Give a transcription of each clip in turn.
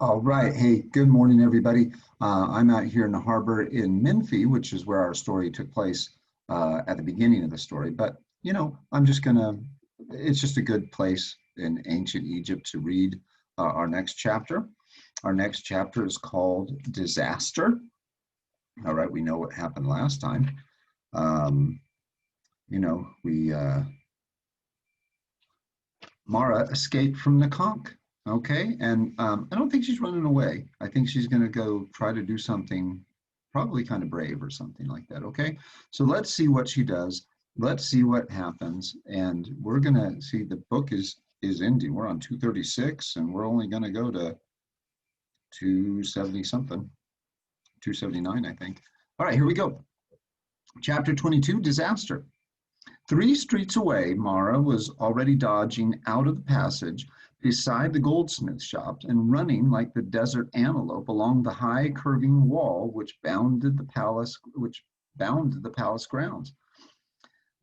All right. Hey, good morning, everybody. I'm out here in the harbor in Menifee, which is where our story took place at the beginning of the story. But, I'm just it's just a good place in ancient Egypt to read our next chapter. Our next chapter is called Disaster. All right. We know what happened last time. Um, we Mara escaped from the conch. Okay, and I don't think she's running away. I think she's going to go try to do something, probably kind of brave or something like that. Okay, so let's see what she does. Let's see what happens, and we're going to see the book is ending. We're on 236, and we're only going to go to 270 something, 279, I think. All right, here we go. Chapter 22, Disaster. 3 streets away, Mara was already dodging out of the passage beside the goldsmith shop and running like the desert antelope along the high curving wall which bounded the palace grounds.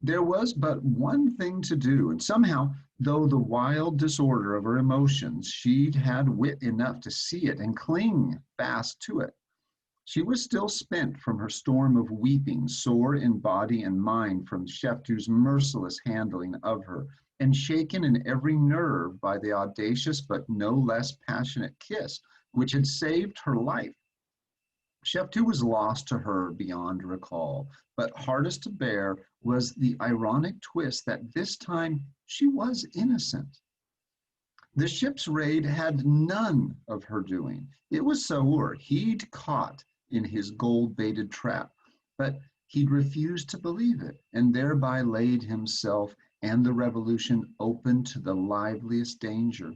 There was but one thing to do, and somehow, though the wild disorder of her emotions, she'd had wit enough to see it and cling fast to it. She was still spent from her storm of weeping, sore in body and mind from Sheftu's merciless handling of her, and shaken in every nerve by the audacious but no less passionate kiss which had saved her life. Sheftu was lost to her beyond recall, but hardest to bear was the ironic twist that this time she was innocent. The ship's raid had none of her doing. It was Saur he'd caught in his gold-baited trap, but he'd refused to believe it, and thereby laid himself and the revolution open to the liveliest danger.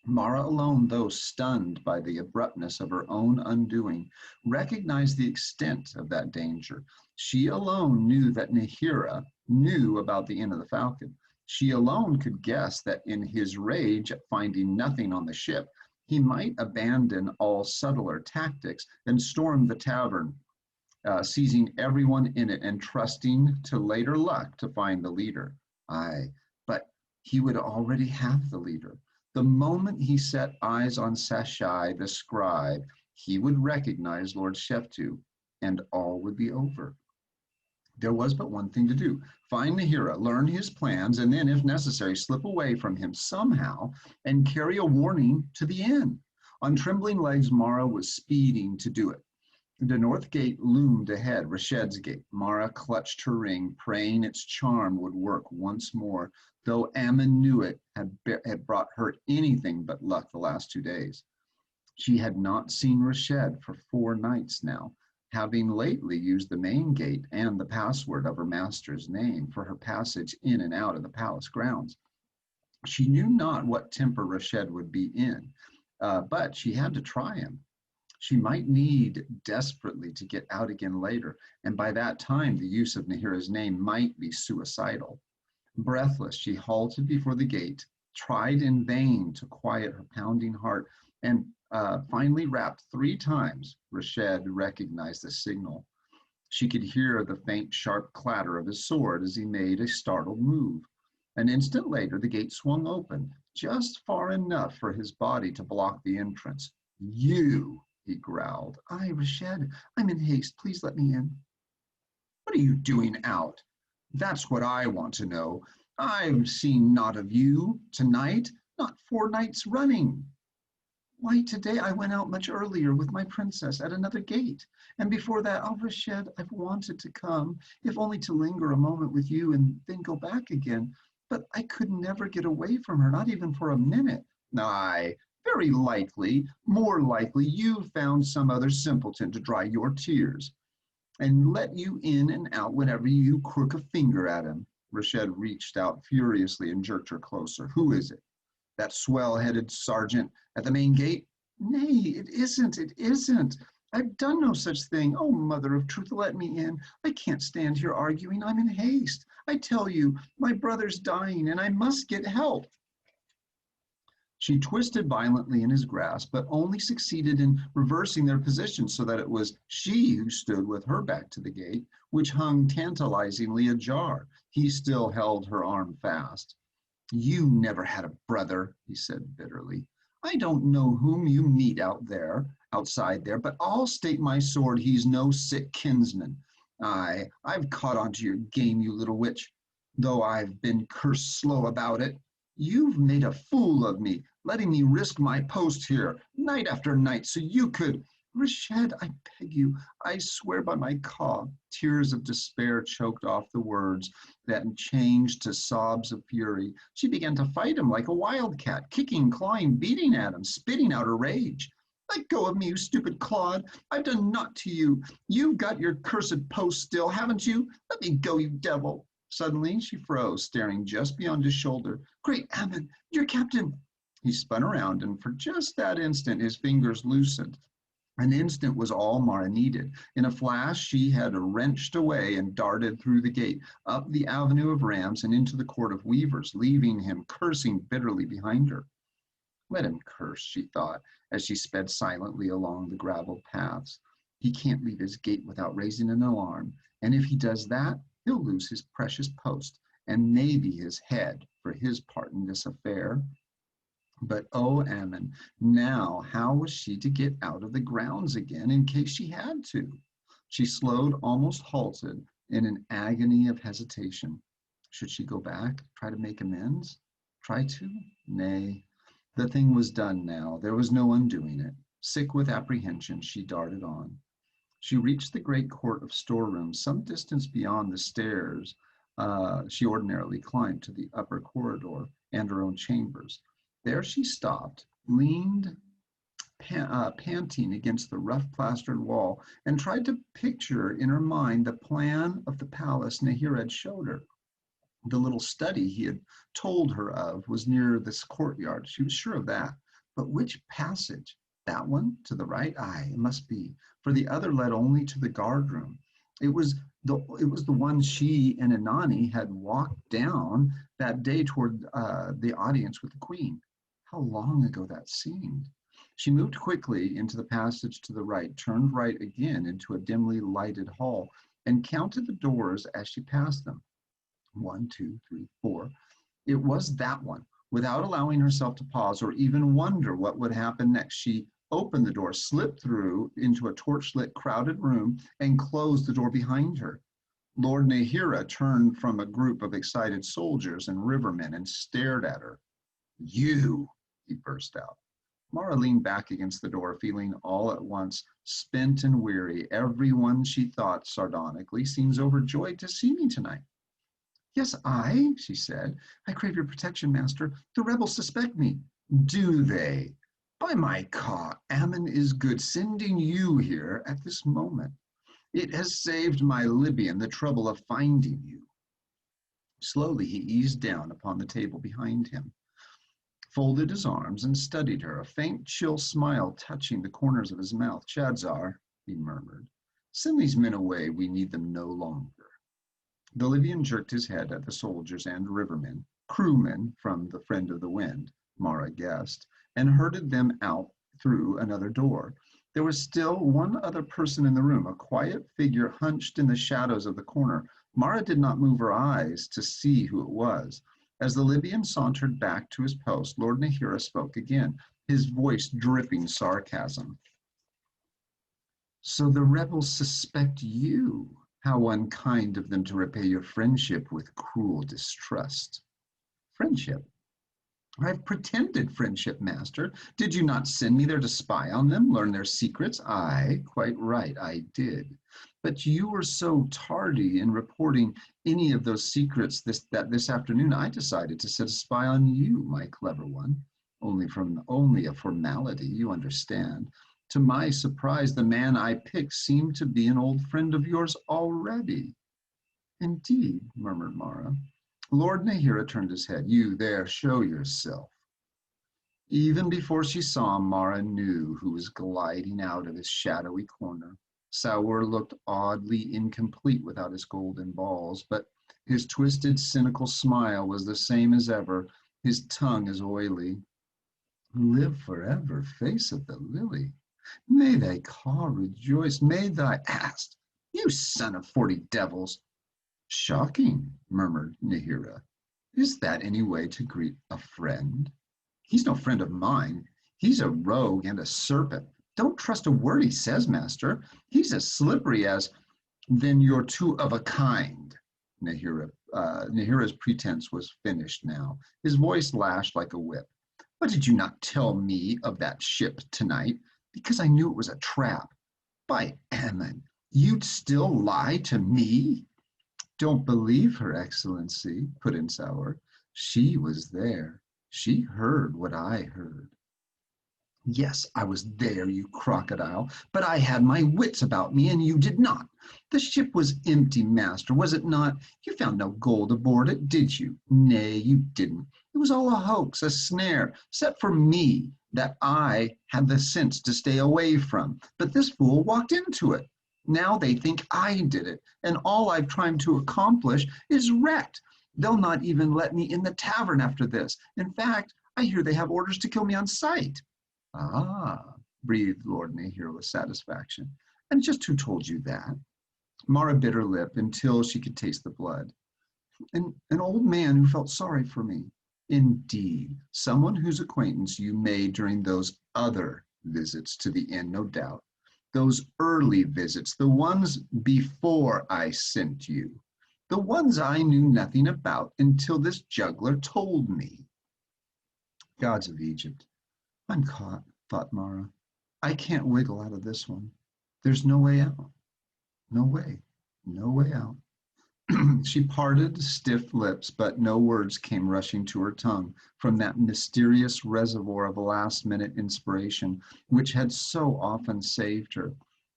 Mara alone, though stunned by the abruptness of her own undoing, recognized the extent of that danger. She alone knew that Nahira knew about the Inn of the Falcon. She alone could guess that in his rage at finding nothing on the ship, he might abandon all subtler tactics and storm the tavern, seizing everyone in it and trusting to later luck to find the leader. Aye, but he would already have the leader. The moment he set eyes on Sashai, the scribe, he would recognize Lord Sheftu, and all would be over. There was but one thing to do: find Nahira, learn his plans, and then, if necessary, slip away from him somehow and carry a warning to the inn. On trembling legs, Mara was speeding to do it. The north gate loomed ahead, Rashed's gate. Mara clutched her ring, praying its charm would work once more, though Ammon knew it had brought her anything but luck the last 2 days. She had not seen Rashed for 4 nights now, having lately used the main gate and the password of her master's name for her passage in and out of the palace grounds. She knew not what temper Rashed would be in, but she had to try him. She might need desperately to get out again later, and by that time the use of Nahira's name might be suicidal. Breathless, she halted before the gate, tried in vain to quiet her pounding heart, and finally rapped 3 times. Rashed recognized the signal. She could hear the faint, sharp clatter of his sword as he made a startled move. An instant later, the gate swung open, just far enough for his body to block the entrance. "You," he growled. "Aye, Rashed, I'm in haste. Please let me in." "What are you doing out? That's what I want to know. I've seen naught of you tonight, not 4 nights running." "Why, today I went out much earlier with my princess at another gate. And before that, oh, Rashed, I've wanted to come, if only to linger a moment with you and then go back again. But I could never get away from her, not even for a minute." "Aye, very likely, more likely you found some other simpleton to dry your tears and let you in and out whenever you crook a finger at him." Rashed reached out furiously and jerked her closer. "Who is it? That swell-headed sergeant at the main gate?" "Nay, it isn't. I've done no such thing. Oh, Mother of Truth, let me in. I can't stand here arguing. I'm in haste. I tell you, my brother's dying and I must get help." She twisted violently in his grasp, but only succeeded in reversing their position so that it was she who stood with her back to the gate, which hung tantalizingly ajar. He still held her arm fast. "You never had a brother," he said bitterly. I don't know whom you meet outside there, but I'll stake my sword he's no sick kinsman. Aye, I've caught on to your game, you little witch, though I've been cursed slow about it. You've made a fool of me, letting me risk my post here, night after night, so you could. Rished, I beg you, I swear by my caw. Tears of despair choked off the words, then changed to sobs of fury. She began to fight him like a wildcat, kicking, clawing, beating at him, spitting out her rage. Let go of me, you stupid clod. I've done naught to you. You've got your cursed post still, haven't you? Let me go, you devil. Suddenly she froze, staring just beyond his shoulder. Great Ammon, your captain. He spun around, and for just that instant his fingers loosened. An instant was all Mara needed. In a flash, she had wrenched away and darted through the gate, up the avenue of rams and into the court of weavers, leaving him cursing bitterly behind her. Let him curse, she thought, as she sped silently along the graveled paths. He can't leave his gate without raising an alarm, and if he does that, he'll lose his precious post, and maybe his head for his part in this affair. But oh, Ammon, now how was she to get out of the grounds again in case she had to? She slowed, almost halted, in an agony of hesitation. Should she go back, try to make amends? Try to? Nay, the thing was done now. There was no undoing it. Sick with apprehension, she darted on. She reached the great court of storerooms some distance beyond the stairs she ordinarily climbed to the upper corridor and her own chambers. There she stopped, leaned panting against the rough plastered wall, and tried to picture in her mind the plan of the palace Nahir had showed her. The little study he had told her of was near this courtyard. She was sure of that. But which passage? That one to the right? Aye, it must be, for the other led only to the guard room. It was the one she and Inanni had walked down that day toward the audience with the queen. How long ago that seemed. She moved quickly into the passage to the right, turned right again into a dimly lighted hall, and counted the doors as she passed them. 1, 2, 3, 4. It was that one. Without allowing herself to pause or even wonder what would happen next, she opened the door, slipped through into a torchlit, crowded room, and closed the door behind her. Lord Nahira turned from a group of excited soldiers and rivermen and stared at her. You, he burst out. Mara leaned back against the door, feeling all at once spent and weary. Everyone, she thought sardonically, seems overjoyed to see me tonight. Yes, she said. I crave your protection, master. The rebels suspect me. Do they? By my caw, Ammon is good sending you here at this moment. It has saved my Libyan the trouble of finding you. Slowly he eased down upon the table behind him, folded his arms, and studied her, a faint, chill smile touching the corners of his mouth. Chadzar, he murmured, send these men away. We need them no longer. The Libyan jerked his head at the soldiers and rivermen, crewmen from the Friend of the Wind, Mara guessed, and herded them out through another door. There was still one other person in the room, a quiet figure hunched in the shadows of the corner. Mara did not move her eyes to see who it was. As the Libyan sauntered back to his post, Lord Nahira spoke again, his voice dripping sarcasm. So the rebels suspect you. How unkind of them to repay your friendship with cruel distrust. Friendship? I've pretended friendship, master. Did you not send me there to spy on them, learn their secrets? Aye, quite right, I did. But you were so tardy in reporting any of those secrets that this afternoon I decided to set a spy on you, my clever one. Only a formality, you understand. To my surprise, the man I picked seemed to be an old friend of yours already. Indeed, murmured Mara. Lord Nahira turned his head. You there, show yourself. Even before she saw him, Mara knew who was gliding out of his shadowy corner. Saur looked oddly incomplete without his golden balls, but his twisted, cynical smile was the same as ever, his tongue as oily. Live forever, face of the lily. May thy caw rejoice, may thy ass, you son of 40 devils. Shocking, murmured Nahira. Is that any way to greet a friend? He's no friend of mine. He's a rogue and a serpent. Don't trust a word he says, master. He's as slippery as, then you're two of a kind. Nahira's pretense was finished now. His voice lashed like a whip. Why did you not tell me of that ship tonight? Because I knew it was a trap. By Ammon, you'd still lie to me? Don't believe her, Excellency, put in Sour. She was there. She heard what I heard. Yes, I was there, you crocodile, but I had my wits about me and you did not. The ship was empty, master, was it not? You found no gold aboard it, did you? Nay, you didn't. It was all a hoax, a snare, set for me that I had the sense to stay away from. But this fool walked into it. Now they think I did it, and all I've tried to accomplish is wrecked. They'll not even let me in the tavern after this. In fact, I hear they have orders to kill me on sight. Ah, breathed Lord Nahir with satisfaction. And just who told you that? Mara bit her lip until she could taste the blood. An old man who felt sorry for me. Indeed, someone whose acquaintance you made during those other visits to the inn, no doubt. Those early visits, the ones before I sent you. The ones I knew nothing about until this juggler told me. Gods of Egypt. I'm caught, thought Mara. I can't wiggle out of this one. There's no way out. No way. No way out. She parted stiff lips, but no words came rushing to her tongue from that mysterious reservoir of last-minute inspiration which had so often saved her.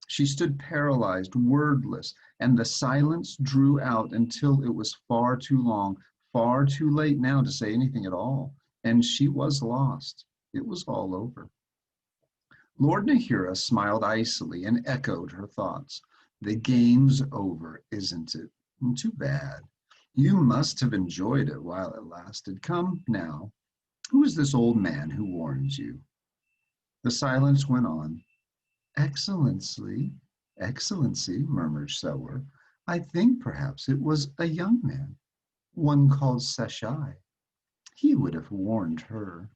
She stood paralyzed, wordless, and the silence drew out until it was far too long, far too late now to say anything at all, and she was lost. It was all over. Lord Nahira smiled icily and echoed her thoughts. The game's over, isn't it? Too bad. You must have enjoyed it while it lasted. Come now, who is this old man who warns you? The silence went on. Excellency, murmured Sower. I think perhaps it was a young man, one called Sashai. He would have warned her.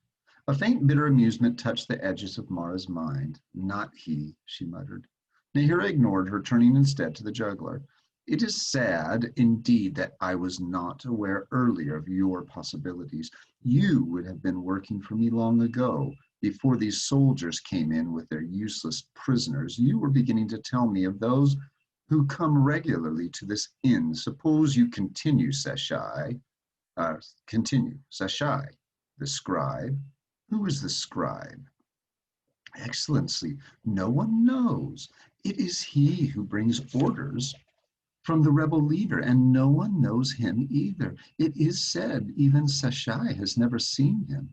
A faint, bitter amusement touched the edges of Mara's mind. Not he, she muttered. Nahira ignored her, turning instead to the juggler. It is sad, indeed, that I was not aware earlier of your possibilities. You would have been working for me long ago. Before these soldiers came in with their useless prisoners, you were beginning to tell me of those who come regularly to this inn. Suppose you continue, Sashai. Sashai, the scribe. Who is the scribe? Excellency, no one knows. It is he who brings orders from the rebel leader, and no one knows him either. It is said even Sashai has never seen him.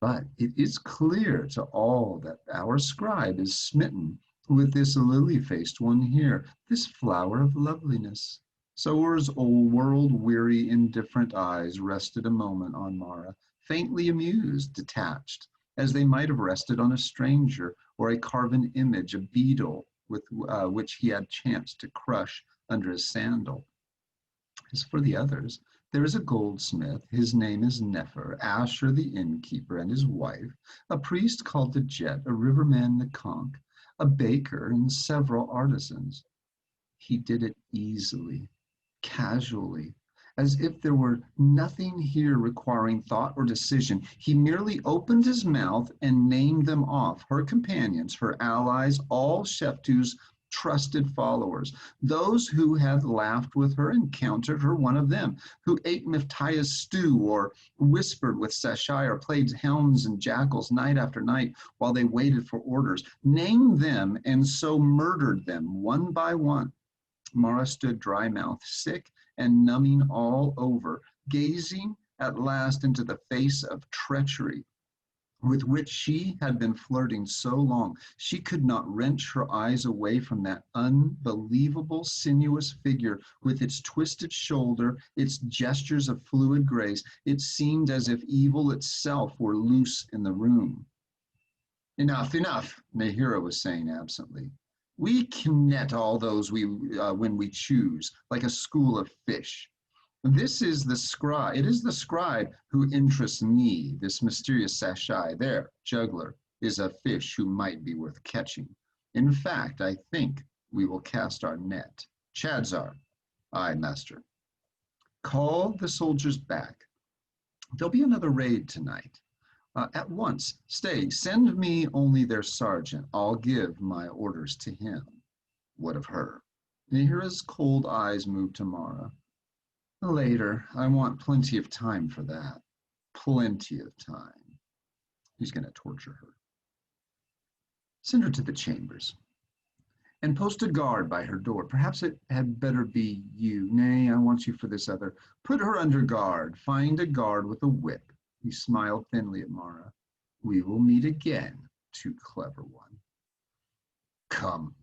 But it is clear to all that our scribe is smitten with this lily-faced one here, this flower of loveliness. Sower's old world-weary, indifferent eyes rested a moment on Mara, faintly amused, detached, as they might have rested on a stranger or a carven image, a beetle with which he had chanced to crush under his sandal. As for the others, there is a goldsmith, his name is Nefer, Asher the innkeeper and his wife, a priest called the Jet, a riverman the Conch, a baker, and several artisans. He did it easily, casually, as if there were nothing here requiring thought or decision. He merely opened his mouth and named them off, her companions, her allies, all Sheftu's trusted followers, those who had laughed with her and counted her one of them, who ate Miftaya's stew or whispered with Sashai or played hounds and jackals night after night while they waited for orders. Named them and so murdered them one by one. Mara stood dry-mouthed, sick and numbing all over, gazing at last into the face of treachery with which she had been flirting so long. She could not wrench her eyes away from that unbelievable sinuous figure with its twisted shoulder, its gestures of fluid grace. It seemed as if evil itself were loose in the room. Enough, enough, Nahira was saying absently. We can net all those when we choose, like a school of fish. This is the scribe. It is the scribe who interests me, this mysterious Sashai. There, juggler. is a fish who might be worth catching. In fact, I think we will cast our net. Chadzar. Aye, master. Call the soldiers back. There'll be another raid tonight. At once. Stay, send me only their sergeant. I'll give my orders to him. What of her? You hear his cold eyes move to Mara. Later. I want plenty of time for that. Plenty of time. He's going to torture her. Send her to the chambers and post a guard by her door. Perhaps it had better be you. Nay, I want you for this other. Put her under guard. Find a guard with a whip. He smiled thinly at Mara. We will meet again, too clever one. Come,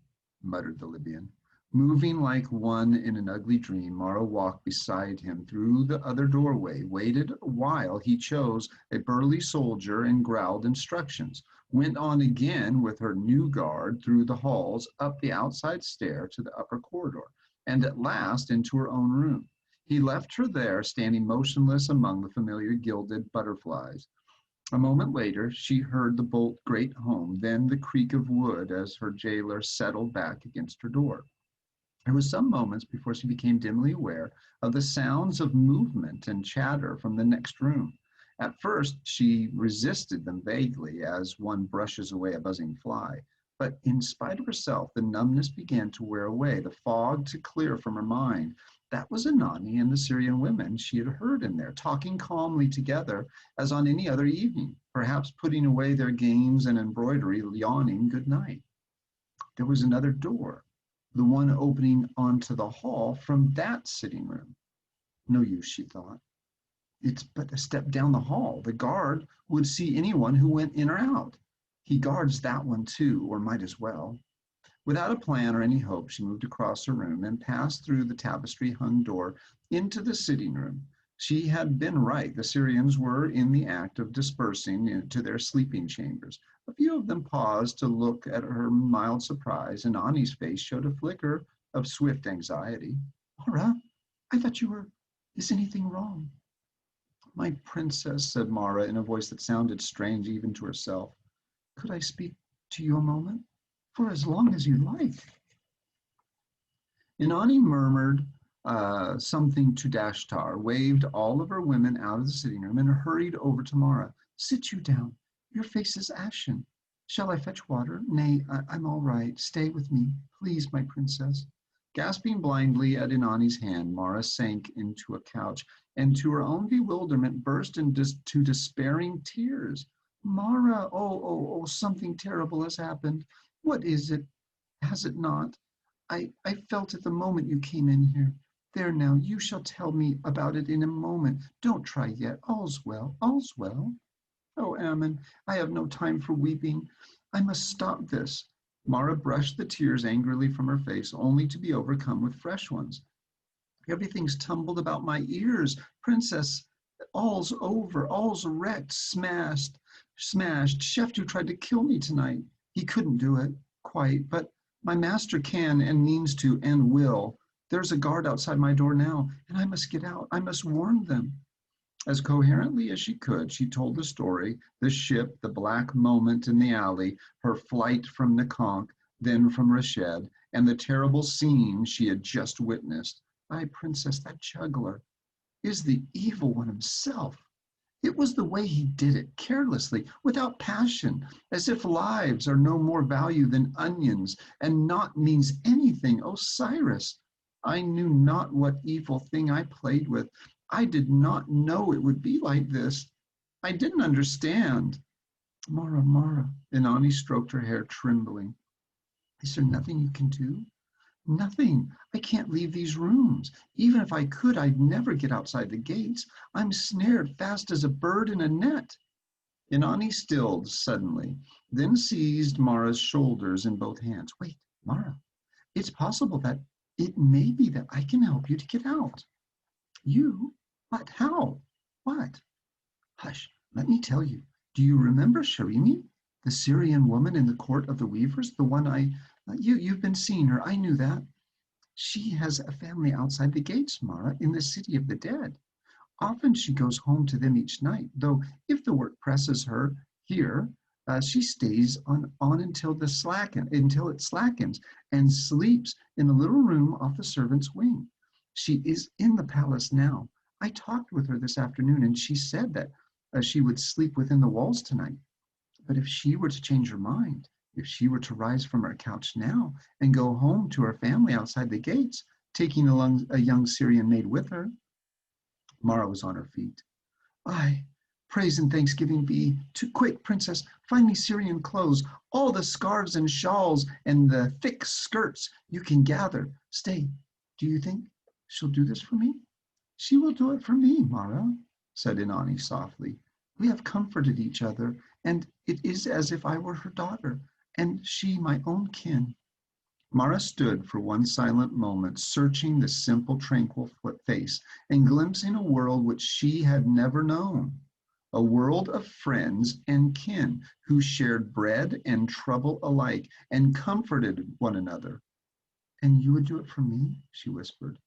muttered the Libyan. Moving like one in an ugly dream, Mara walked beside him through the other doorway, waited a while. He chose a burly soldier and growled instructions, went on again with her new guard through the halls, up the outside stair to the upper corridor, and at last into her own room. He left her there, standing motionless among the familiar gilded butterflies. A moment later, she heard the bolt grate home, then the creak of wood as her jailer settled back against her door. It was some moments before she became dimly aware of the sounds of movement and chatter from the next room. At first, she resisted them vaguely as one brushes away a buzzing fly. But in spite of herself, the numbness began to wear away, the fog to clear from her mind. That was Inanni and the Syrian women she had heard in there, talking calmly together as on any other evening, perhaps putting away their games and embroidery, yawning good night. There was another door, the one opening onto the hall from that sitting room. No use, she thought. It's but a step down the hall. The guard would see anyone who went in or out. He guards that one too, or might as well. Without a plan or any hope, she moved across the room and passed through the tapestry-hung door into the sitting room. She had been right. The Syrians were in the act of dispersing into their sleeping chambers. A few of them paused to look at her mild surprise, and Ani's face showed a flicker of swift anxiety. Mara, I thought you were... Is anything wrong? My princess, said Mara in a voice that sounded strange even to herself. Could I speak to you a moment? For as long as you like. Inanni murmured something to Dashtar, waved all of her women out of the sitting room, and hurried over to Mara. Sit you down. Your face is ashen. Shall I fetch water? Nay, I'm all right. Stay with me, please, my princess. Gasping blindly at Inanni's hand, Mara sank into a couch, and to her own bewilderment burst into despairing tears. Mara, oh, something terrible has happened. What is it? Has it not? I felt it the moment you came in here. There now, you shall tell me about it in a moment. Don't try yet. All's well, all's well. Oh, Ammon, I have no time for weeping. I must stop this. Mara brushed the tears angrily from her face, only to be overcome with fresh ones. Everything's tumbled about my ears. Princess, all's over, all's wrecked, smashed. Sheftu tried to kill me tonight. He couldn't do it, quite, but my master can and means to and will. There's a guard outside my door now, and I must get out. I must warn them. As coherently as she could, she told the story, the ship, the black moment in the alley, her flight from Nakonk, then from Rashed, and the terrible scene she had just witnessed. My princess, that juggler is the evil one himself. It was the way he did it, carelessly, without passion, as if lives are no more value than onions, and not means anything. Osiris, I knew not what evil thing I played with. I did not know it would be like this. I didn't understand. Mara, Inanni stroked her hair, trembling. Is there nothing you can do? Nothing. I can't leave these rooms. Even if I could, I'd never get outside the gates. I'm snared fast as a bird in a net. Inanni stilled suddenly, then seized Mara's shoulders in both hands. Wait, Mara, it's possible that it may be that I can help you to get out. You? What? How? What? Hush, let me tell you. Do you remember Sharimi, the Syrian woman in the court of the weavers? The one you've been seeing her. I knew that. She has a family outside the gates, Mara, in the city of the dead. Often she goes home to them each night, though if the work presses her here, She stays on until it slackens and sleeps in a little room off the servant's wing. She is in the palace now. I talked with her this afternoon, and she said that she would sleep within the walls tonight. But if she were to change her mind, if she were to rise from her couch now and go home to her family outside the gates, taking a young Syrian maid with her, Mara was on her feet. Ay, praise and thanksgiving be to quick, princess, find me Syrian clothes, all the scarves and shawls and the thick skirts you can gather. Stay, do you think she'll do this for me? She will do it for me, Mara, said Inani softly. We have comforted each other, and it is as if I were her daughter, and she my own kin. Mara stood for one silent moment, searching the simple, tranquil face and glimpsing a world which she had never known, a world of friends and kin who shared bread and trouble alike and comforted one another. And you would do it for me, she whispered.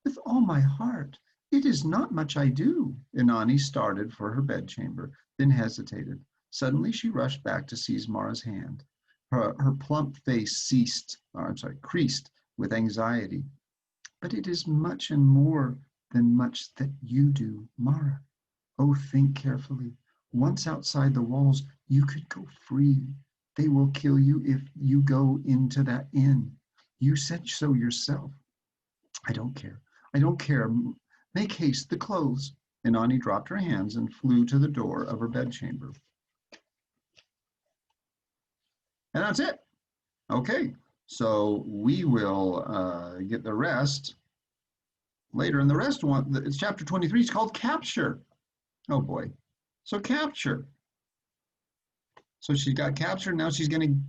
With all my heart. It is not much I do. Inani started for her bedchamber, then hesitated. Suddenly she rushed back to seize Mara's hand. Her plump face creased with anxiety. But it is much and more than much that you do, Mara. Oh, think carefully. Once outside the walls, you could go free. They will kill you if you go into that inn. You said so yourself. I don't care. I don't care. Make haste, the clothes. Inani dropped her hands and flew to the door of her bedchamber. And that's it. Okay, so we will get the rest later. And the rest one, it's chapter 23. It's called Capture. Oh boy. So capture. So she got captured. Now she's going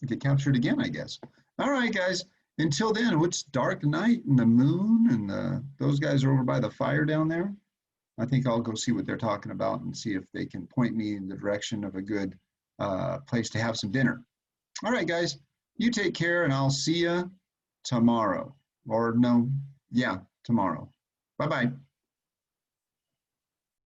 to get captured again, I guess. All right, guys. Until then, it's dark night and the moon and those guys are over by the fire down there. I think I'll go see what they're talking about and see if they can point me in the direction of a good place to have some dinner. All right, guys, you take care and I'll see you tomorrow. Or no, yeah, tomorrow. Bye-bye.